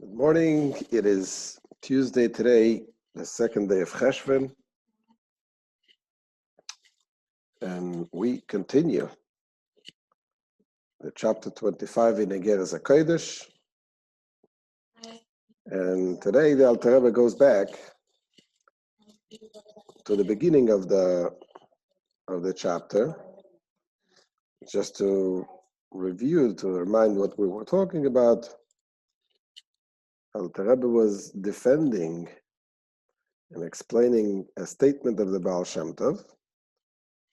Good morning. It is Tuesday today, the second day of Cheshvan, and we continue the chapter 25 in Agert HaKodesh. And today the Alter Rebbe goes back to the beginning of the chapter, just to review, to remind what we were talking about. Alter Rebbe was defending and explaining a statement of the Baal Shem Tov,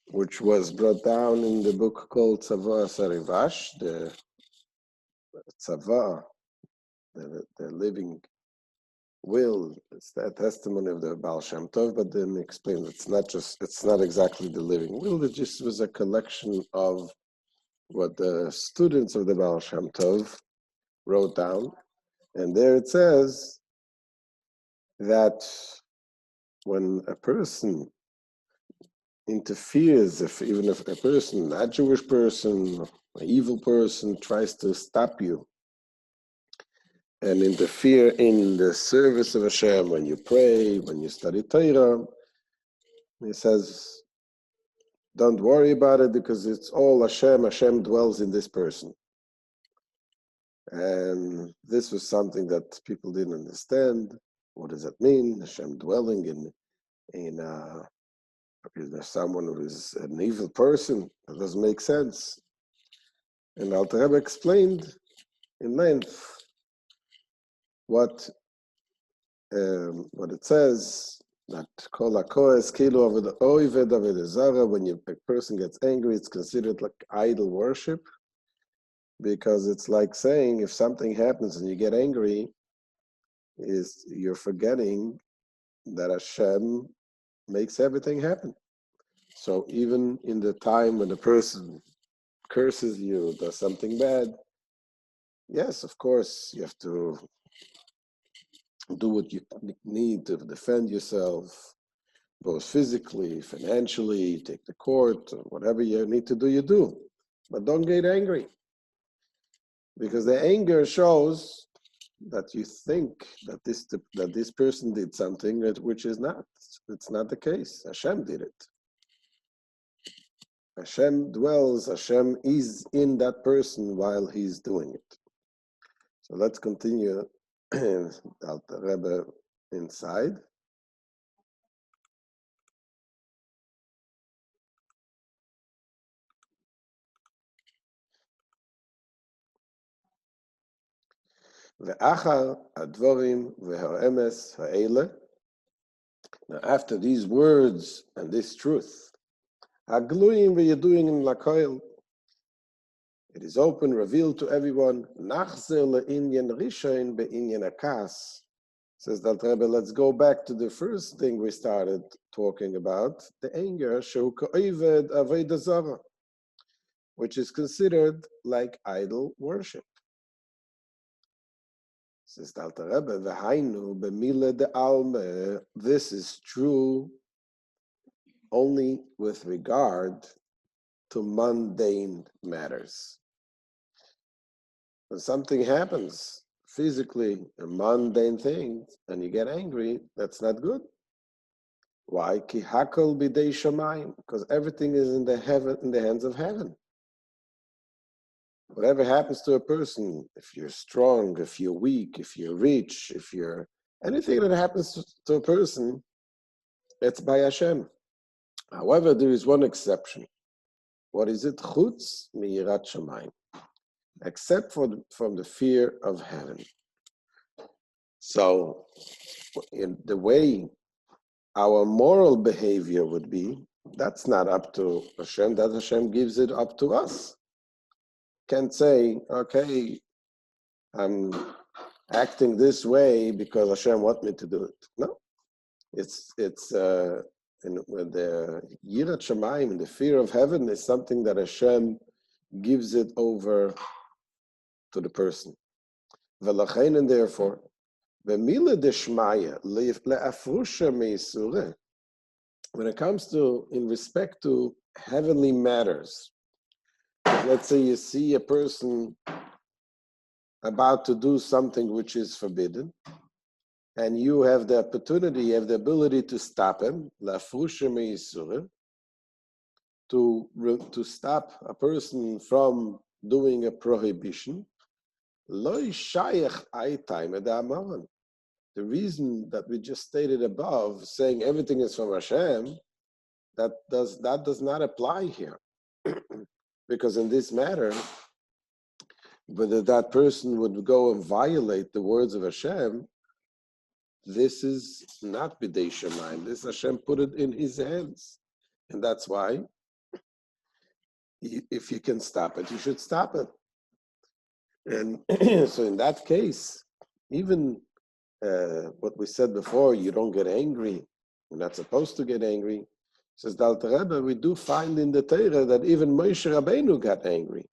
which was brought down in the book called Tzava Sarivash, the Tzava, the living will. It's the testimony of the Baal Shem Tov, but then explains it's not exactly the living will. It just was a collection of what the students of the Baal Shem Tov wrote down. And there it says that when a person interferes, even if a person, not Jewish person, an evil person, tries to stop you and interfere in the service of Hashem, when you pray, when you study Torah, he says, don't worry about it because it's all Hashem. Hashem dwells in this person. And this was something that people didn't understand. What does that mean? Hashem dwelling in is there someone who is an evil person? That doesn't make sense. And Alter Rebbe explained in length what it says, that kol hakohes kilu oved avodah zara, when a person gets angry, it's considered like idol worship, because it's like saying if something happens and you get angry, you're forgetting that Hashem makes everything happen. So even in the time when a person curses you, does something bad, yes, of course, you have to do what you need to defend yourself, both physically, financially, take the court, whatever you need to do, you do. But don't get angry, because the anger shows that you think that this person did something which is not. It's not the case. Hashem did it. Hashem dwells, Hashem is in that person while he's doing it. So let's continue the Rebbe inside. Ve'achar advorim ve'ha'emes ha'ele. Now after these words and this truth, ha'gluyim ve'yeduim l'koil, it is open, revealed to everyone. Nachzer le'inyan rishon be'inyan akas. Says the Alter Rebbe, let's go back to the first thing we started talking about, the anger, shehu ka'oved avodah zara, which is considered like idol worship. Says the Alter Rebbe, v'hainu b'mile de'alme, this is true only with regard to mundane matters. When something happens physically, a mundane thing, and you get angry, that's not good. Why? Ki hakol bidei shamayim, because everything is in the hands of heaven. Whatever happens to a person, if you're strong, if you're weak, if you're rich, anything that happens to a person, it's by Hashem. However, there is one exception. What is it? Chutz miyirat shamayim. Except from the fear of heaven. So, in the way our moral behavior would be, that's not up to Hashem, that Hashem gives it up to us. Can't say, okay, I'm acting this way because Hashem wants me to do it. No, it's with the Yirat Shamayim, the fear of heaven, is something that Hashem gives it over to the person. V'lachein, and therefore, v'mila deshmaya le'afrusha me'isure, when it comes to, in respect to heavenly matters, let's say you see a person about to do something which is forbidden, and you have the opportunity, you have the ability to stop him, to stop a person from doing a prohibition. The reason that we just stated above, saying everything is from Hashem, that does not apply here. Because in this matter, whether that person would go and violate the words of Hashem, this is not B'dei Shemayim. This Hashem put it in his hands. And that's why, if you can stop it, you should stop it. And so in that case, even what we said before, you don't get angry. You're not supposed to get angry. Says the Alter Rebbe, we do find in the Torah that even Moshe Rabbeinu got angry.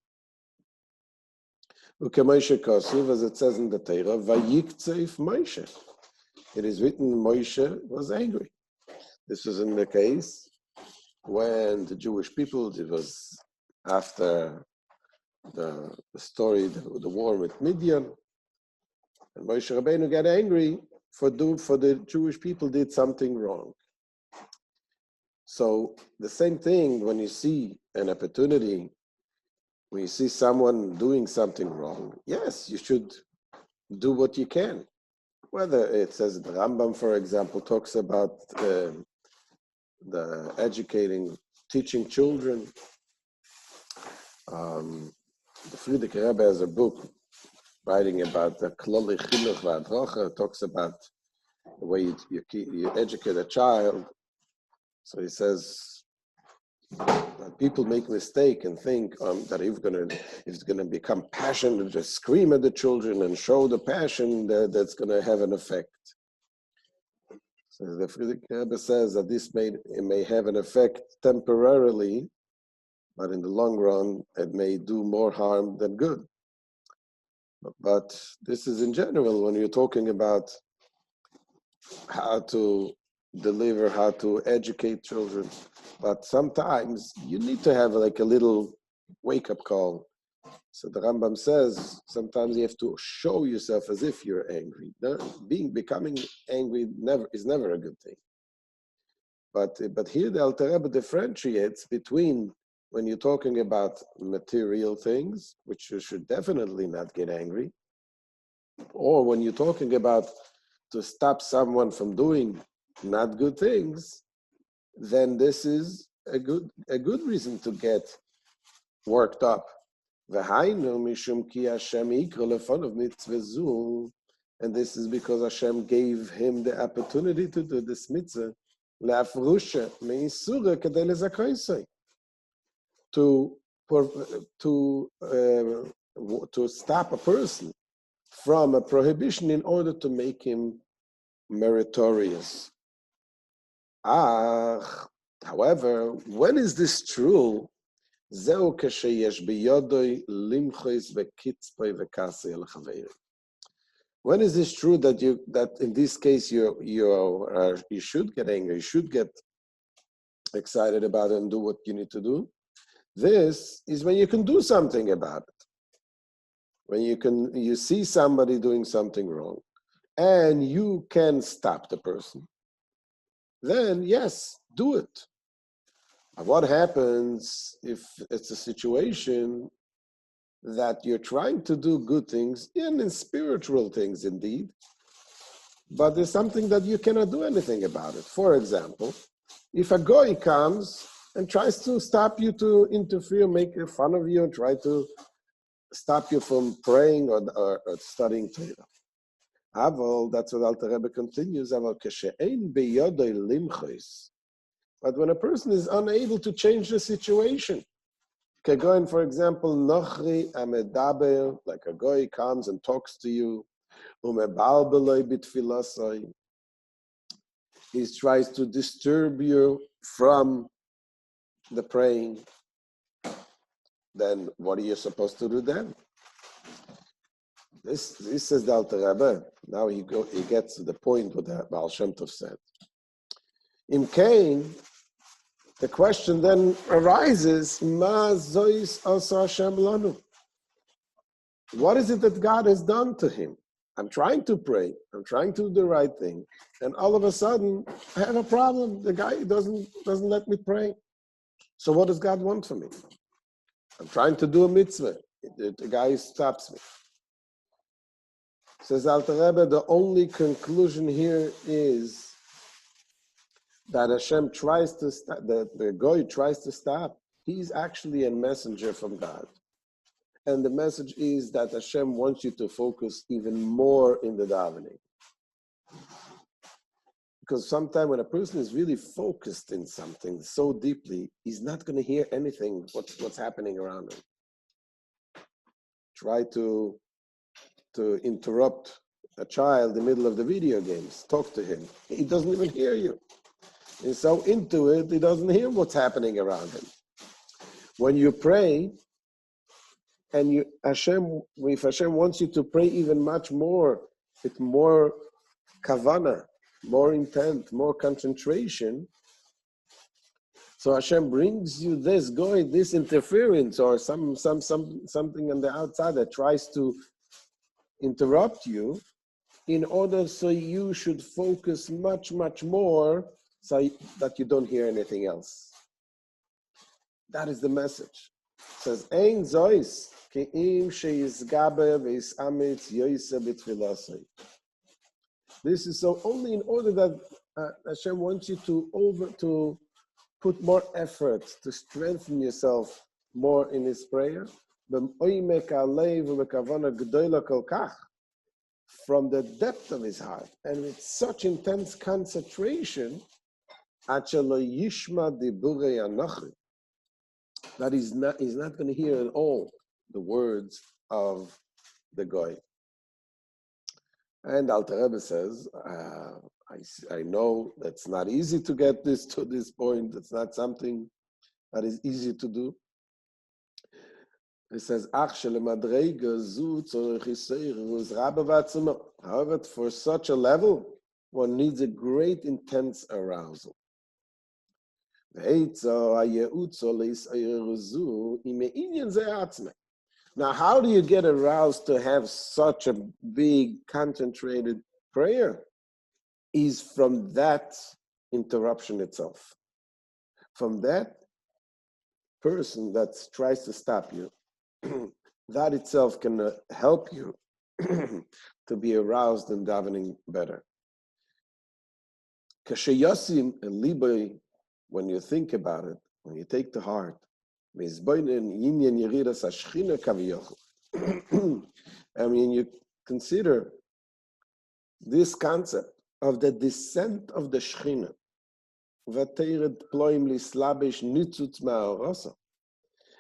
Ukemoshe Kosiv, as it says in the Torah, Vayiktzef Moshe. It is written Moshe was angry. This was in the case when the Jewish people, it was after the story, the war with Midian, and Moshe Rabbeinu got angry for the Jewish people did something wrong. So the same thing when you see an opportunity, when you see someone doing something wrong, yes, you should do what you can. Whether it says the Rambam, for example, talks about the teaching children. The Friedrich Rebbe has a book writing about the Kloli Chinuch V'Adrocha, talks about the way you educate a child. So he says that people make mistake and think that if it's gonna become passionate, just scream at the children and show the passion, that's gonna have an effect. So the Friedrich Rebbe says that this may have an effect temporarily, but in the long run, it may do more harm than good. But this is in general when you're talking about how to deliver, how to educate children. But sometimes you need to have like a little wake-up call. So the Rambam says sometimes you have to show yourself as if you're angry. Becoming angry is never a good thing. But here the Alter Rebbe differentiates between when you're talking about material things, which you should definitely not get angry, or when you're talking about to stop someone from doing not good things, then this is a good reason to get worked up. And this is because Hashem gave him the opportunity to do this mitzvah, to stop a person from a prohibition in order to make him meritorious. However, when is this true? When is this true that in this case you should get angry, you should get excited about it and do what you need to do? This is when you can do something about it. When you see somebody doing something wrong and you can stop the person, then yes, do it. What happens if it's a situation that you're trying to do good things, and in spiritual things indeed, but there's something that you cannot do anything about it? For example, if a goy comes and tries to stop you, to interfere, make fun of you, and try to stop you from praying or studying Torah. Aval, that's what Alter Rebbe continues, but when a person is unable to change the situation, Kegoin, for example, Nochri Amedaber, like a goy comes and talks to you, he tries to disturb you from the praying, then what are you supposed to do then? This says the Alter Rebbe. Now he gets to the point what the Baal Shem Tov said. In Cain, the question then arises, Ma zois asa Hashem lanu? What is it that God has done to him? I'm trying to pray. I'm trying to do the right thing. And all of a sudden, I have a problem. The guy doesn't let me pray. So what does God want from me? I'm trying to do a mitzvah. The guy stops me. Says Alter Rebbe, the only conclusion here is that Hashem tries to stop, the Goy tries to stop. He's actually a messenger from God. And the message is that Hashem wants you to focus even more in the davening. Because sometimes when a person is really focused in something so deeply, he's not going to hear anything, what's happening around him. Try to interrupt a child in the middle of the video games. Talk to him. He doesn't even hear you. He's so into it, he doesn't hear what's happening around him. When you pray, and if Hashem wants you to pray even much more, with more kavana, more intent, more concentration, so Hashem brings you this interference, or something on the outside that tries to interrupt you, in order so you should focus much, much more, so that you don't hear anything else. That is the message. It says, Ein zois ke'im she'yizgaber ve'yisamitz yoyse b'tfilasei. This is so only in order that Hashem wants you to put more effort, to strengthen yourself more in His prayer. From the depth of his heart, and with such intense concentration, that he's not going to hear at all the words of the Goy. And Alter Rebbe says, I know that's not easy to get this to this point. It's not something that is easy to do. It says, however, for such a level, one needs a great intense arousal. Now, how do you get aroused to have such a big, concentrated prayer? Is from that interruption itself. From that person that tries to stop you, that itself can help you to be aroused and davening better. Kashayasim and Libay, when you think about it, when you take to heart, and when you consider this concept of the descent of the Shechina,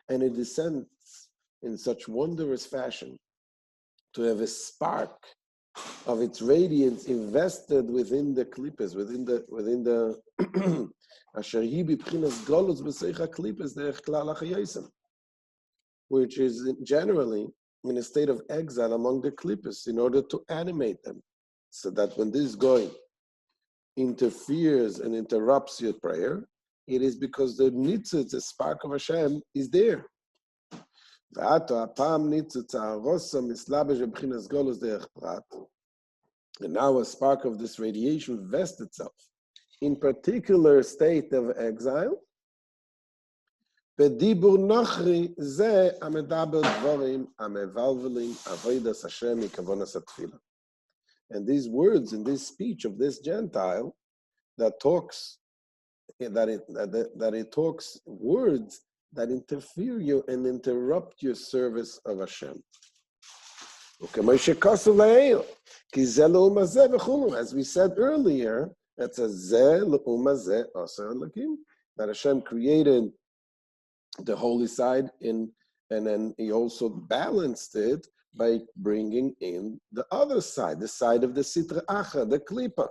and it descends in such wondrous fashion to have a spark of its radiance invested within the klippas, within the which is generally in a state of exile among the klippas, in order to animate them, so that when this going interferes and interrupts your prayer, it is because the nitzitz, the spark of Hashem, is there. And now a spark of this radiation vests itself in particular state of exile. And these words in this speech of this Gentile that talks words that interfere you and interrupt your service of Hashem. As we said earlier, that Hashem created the holy side and then He also balanced it by bringing in the other side, the side of the Sitra Acha, the Klippa.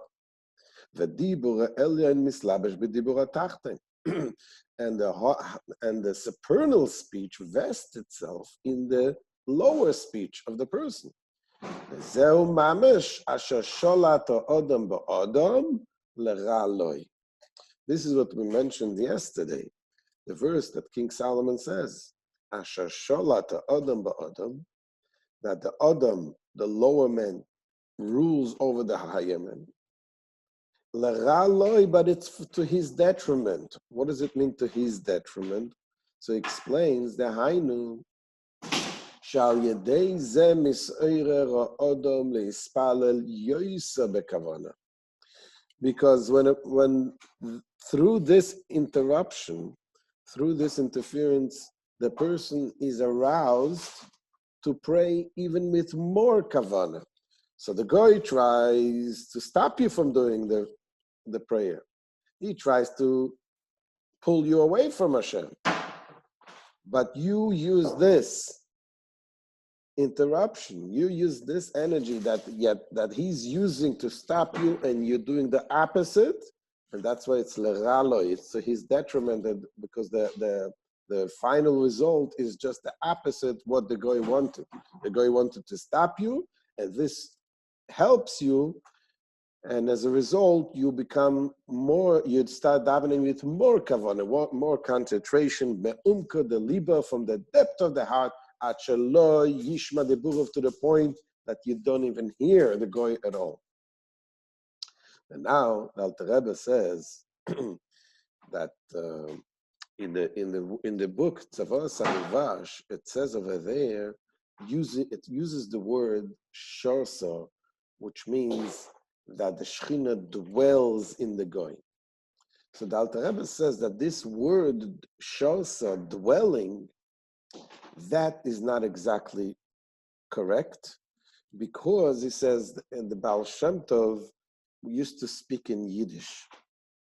And the supernal speech vests itself in the lower speech of the person. This is what we mentioned yesterday, the verse that King Solomon says, that that the Adam, the lower man, rules over the higher man. But it's to his detriment. What does it mean to his detriment? So he explains the Hainu shall yedei ze mis'oirer ha'odom leispalel yoisa bekavana. Because when through this interruption, through this interference, the person is aroused to pray even with more kavana. So the guy tries to stop you from doing the prayer. He tries to pull you away from Hashem. But you use this interruption, you use this energy that he's using to stop you, and you're doing the opposite, and that's why it's leralo, it's to his detriment, because the final result is just the opposite what the guy wanted. The guy wanted to stop you, and this helps you, and as a result, you become more, you'd start davening with more kavanah, more concentration, be'umka, the liba, from the depth of the heart, yishma the burov, to the point that you don't even hear the goy at all. And now the Alter Rebbe says that in the book Tzavor Samivash, it says over there, it uses the word shorsa, which means that the Shechina dwells in the goy. So the Alter Rebbe says that this word shorsa, dwelling, that is not exactly correct, because he says in the Baal Shem Tov, we used to speak in Yiddish,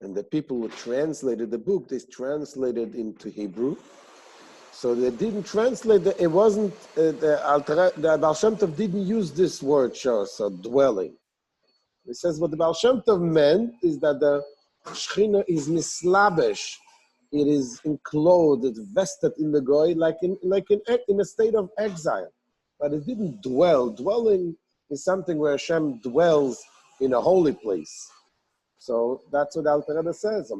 and the people who translated the book, they translated into Hebrew. So they didn't translate it wasn't the Baal Shem Tov didn't use this word so dwelling. He says what the Baal Shem Tov meant is that the Shechina is mislabesh. It is enclosed, vested in the goy, like in a state of exile. But it didn't dwell. Dwelling is something where Hashem dwells in a holy place. So that's what Alter Rebbe says.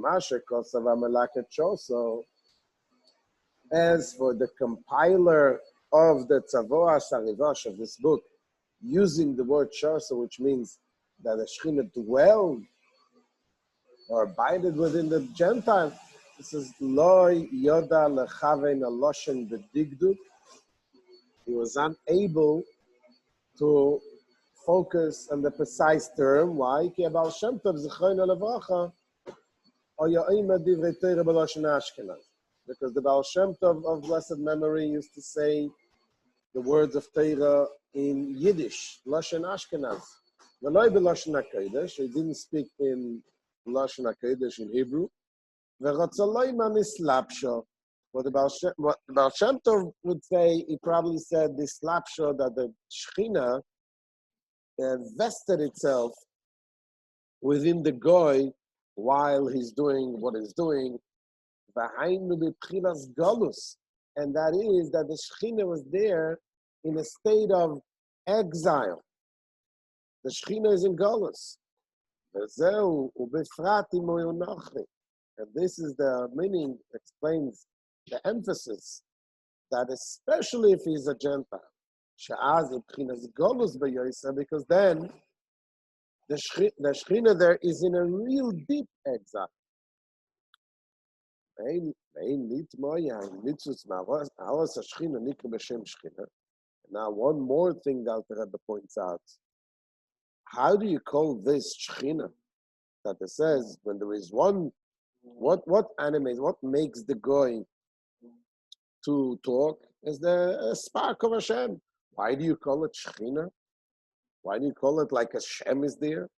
As for the compiler of the Tzavor Sarivash of this book, using the word Shorsa, which means that the Shechina dwelled or abided within the Gentile, this is loy yoda lechaven aloshen bedigduk. He was unable to focus on the precise term. Why? Ki Baal Shem Tov zichrono levracha oyoim divrei Torah b'loshen Ashkenaz. Because the Baal Shem Tov of blessed memory used to say the words of Torah in Yiddish, Loshen Ashkenaz. V'loy b'loshen HaKodesh. He didn't speak in Loshen HaKodesh in Hebrew. What the Baal Shem Tov would say, he probably said this slapsho, that the Shechina vested itself within the goy while he's doing what he's doing. And that is that the Shechina was there in a state of exile. The Shechina is in Golus. And this is the meaning, explains the emphasis, that especially if he's a Gentile, because then the Shechina there is in a real deep exile. Now, one more thing that Alter Rebbe points out. How do you call this Shechina? That it says when there is one, what animates, what makes the goy to talk is the spark of Hashem. Why do you call it Shechina? Why do you call it like Hashem is there?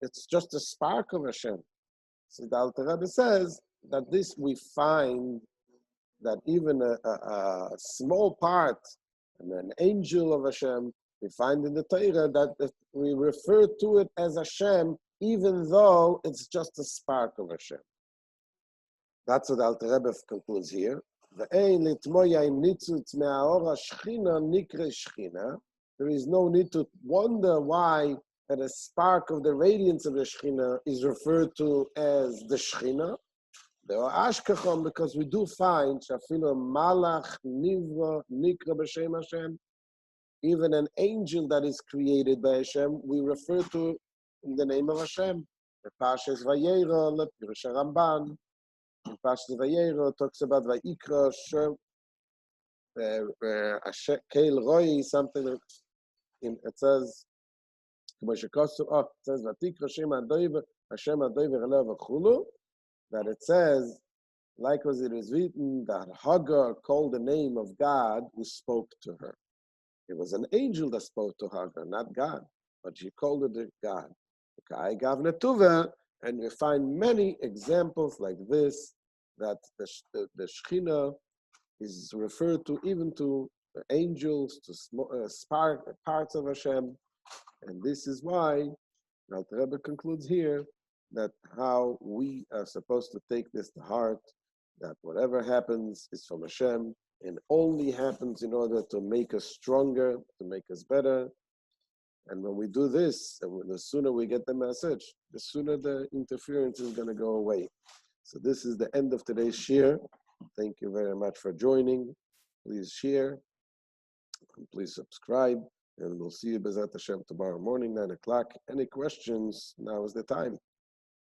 It's just a spark of Hashem. So the Alter Rebbe says that this we find that even a small part, and an angel of Hashem, we find in the Torah that we refer to it as Hashem, even though it's just a spark of Hashem. That's what Alter Rebbe concludes here. There is no need to wonder why that a spark of the radiance of the Shechina is referred to as the Shechina. There are Ashkechon, because we do find Shafilo Malach Nivra Nikra B'Shem Hashem, Even an angel that is created by Hashem, we refer to in the name of Hashem. The Parshas Vayera, the Pirush Ramban, the Parshas Vayera talks about Vayikra, Keil Roi, something like it says, it says Vatikra Hashem Adoiver Elev Achulu, that it says, likewise it is written that Hagar called the name of God who spoke to her. It was an angel that spoke to Hagar, not God, but she called it God. And we find many examples like this, that the Shekhinah is referred to even to angels, to parts of Hashem. And this is why the Rebbe concludes here that how we are supposed to take this to heart, that whatever happens is from Hashem and only happens in order to make us stronger, to make us better. And when we do this, the sooner we get the message, the sooner the interference is going to go away. So this is the end of today's shir. Thank you very much for joining. Please share and please subscribe. And we'll see you B'ezrat Hashem tomorrow morning, 9 o'clock. Any questions? Now is the time.